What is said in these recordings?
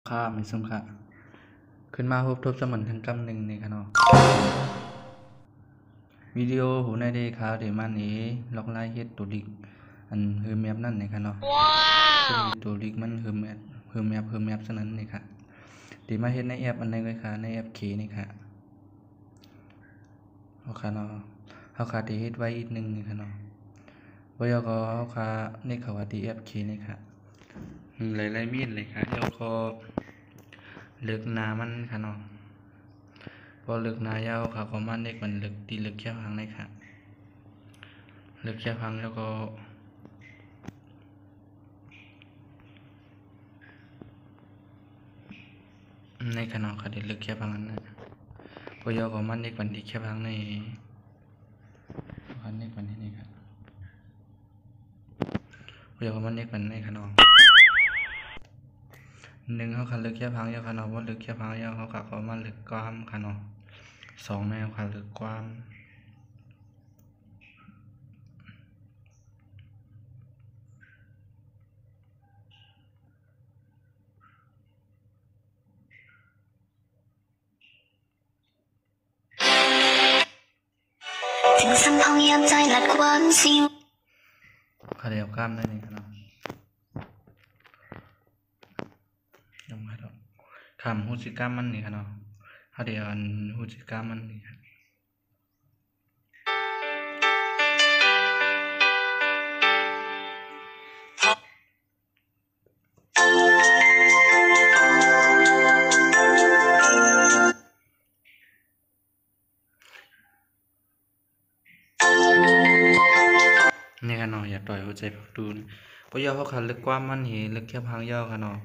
ค่าไม่สมค่ะขึ้นมาพบทบสมันทั้งกำหนึ่งในค่ะเนาะวิดีโอหูในเดข่าวเดมันล็อกไลเฮ็ดตัวลิกอันเฮือแมปนั่นในค่ะเนาะซึ่งตัวลิกมันเฮือแมปซะนั้นนี่ค่ะที่มาเฮ็ดในแอปอันนี้เลยค่ะในแอปเคนี่ค่ะเฮาค่ะเนาะเฮาค่ะที่เฮ็ดไว้อีกนึงนี่ค่ะเนาะบ่ยก็เฮาค่ะในเขาว่าที่แอปเคนี่ค่ะหลายๆมีดเลยค่ะแล้วก็เลือกหน้ามันค่ะเนาะพอเลือกหน้ายาวค่ะก็มาเน็กมันเลือกที่เลือกแค่พังเลยค่ะเลือกแค่พังแล้วก็ในขนมค่ะเด็กเลือกแค่พังนั้นนะพอยอก็มันเน็กมันที่แค่พังในพันเน็กมันที่นี่ครับพอยอก็มันเน็กมันในขนมหนึ่งเขาค่ะเลือกแค่พังยาวขนมว่าเลือกแค่พังยาวเขาค่ะก็มาเลือกความขนมสองแนวค่ะเลือกความถึงสัมพังยามใจหลัดความสิวค่ะเดียวกล้ามได้นี่ขนมยำค่ะดอกคำหูสิกล้ามมันนี่ขนมเขาเดียวหูสิกล้ามมันนี่ครับนี่ค่ะเนาะอยากต่อยหัวใจพักดูนเพราะยอเขาขาดลึกกว้างมันเห็นลึกแค่พังยอค่ะเนาะ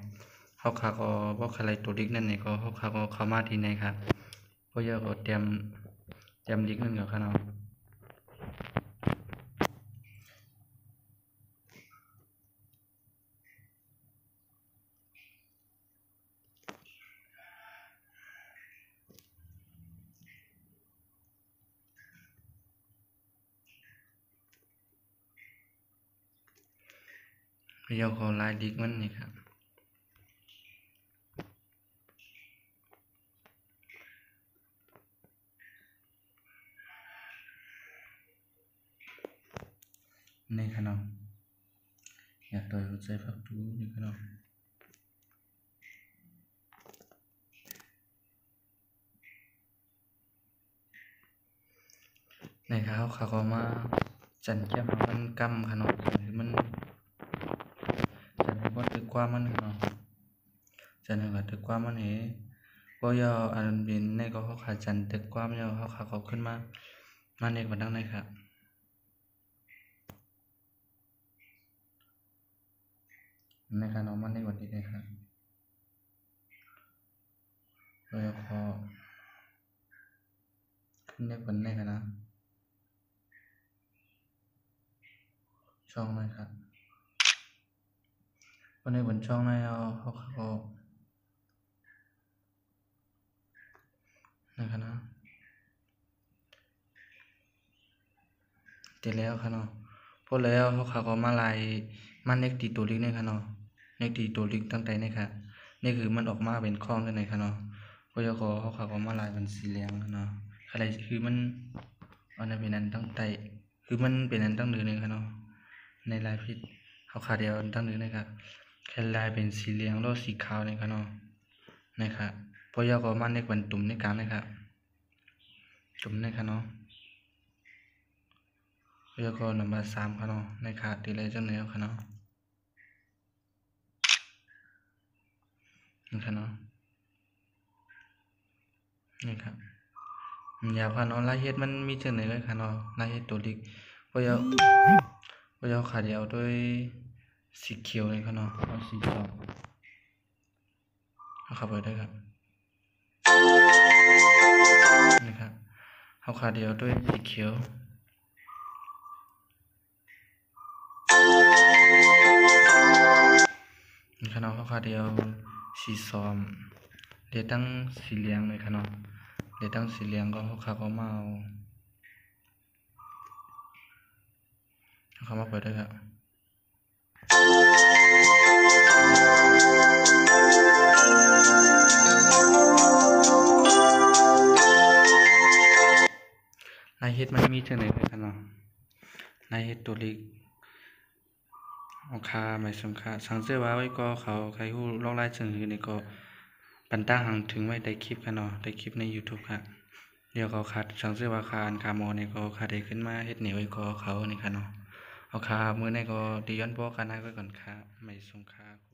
เขาขาก็เพราะอะไรตัวดิกนั่นนี่ก็เขาขาก็เข้ามาที่ไหนครับเพราะยอก็เตรียมดิกนั่นกับค่ะเนาะเพราะยอก็ลายดิกมันนี่ครับนี่ค่ะเนาะอยากต่อยหัวใจพักดูนี่ค่ะเนาะในครับเขาก็มาจันแก้มมันกำค่ะเนาะหรือมันจันให้บ่ตึกกว่ามันค่ะเนาะจันให้ก็ตึกกว่ามันเพราะยออันเป็นในก็เขาขาจันตึกกว่ามันยอเขาขาก็ขึ้นมาในบัดนั้นเลยครับในค่ะเนาะมันในวันนี้เลยครับแล้วพอขึ้นในวันนี้ค่ะนะช่องเลยครับวันนี้บนช่องในเขานะครับนะติดแล้วครับเนาะพอแล้วเขาก็มาไล่มันเน็กตีตัวลิกเนี่ยครับเนาะเน็กตีตัวลิกตั้งแต่นี่ครับนี่คือมันออกมาเป็นคล้องได้ไหนครับเนาะพอเขาก็มาไล่มันสีเหลืองเนาะอะไรคือมันอันนั้นเป็นนั้นตั้งแต่คือมันเป็นนั้นตั้งเดือนนึงครับเนาะในลายพิษเขาขาเดียวตั้งเดือนนะครับแค่ลายเป็นสีเหลืองแล้วสีขาวนี่ครับเนาะนะครับพอก็มันเน็กเป็นตุ่มในกลางนะครับตุ่มนี่ครับเนาะแล้วก็นัมเบอร์3ครับเนาะในขาดที่ไรจังแล้วครับเนาะนี่ครับเนาะนี่ครับยาวครับเนาะลายเฮ็ดมันมีจังไหนเลยครับเนาะลายเฮ็ดตัวเล็กพอยาวขาเดียวด้วยสีเขียวเลยครับเนาะเอาสีเขียวเอาเข้าไปได้ครับนี่ครับเอาขาเดียวด้วยสีเขียวนี่ครับเนาะเอาขาเดียวสีส้มเดี๋ยวตั้งสีเหลืองเลยครับเนาะเดี๋ยวตั้งสีเหลืองก็เขาก็มาเอาเข้ามาเปิดได้ครับ มีจังได๋กันเนาะในเฮ็ดตัวเล็กเอาคาหมายสงค่าสังเกตว่าไว้ก็เขาใครฮู้ลองไลน์จังหือนี่ก็ปันตาหังถึงไว้ได้คลิปกันเนาะได้คลิปใน YouTube ครับเดี๋ยวเขาคัดสังเกตว่าคาอันคาหมอนี่ก็คาได้ขึ้นมาเฮ็ดแนวไว้ก็เขานี่ค่ะเนาะเอาคามื้อนี้ก็ดิย้อนบ่กันนะไว้ก่อนครับหมายสงค่า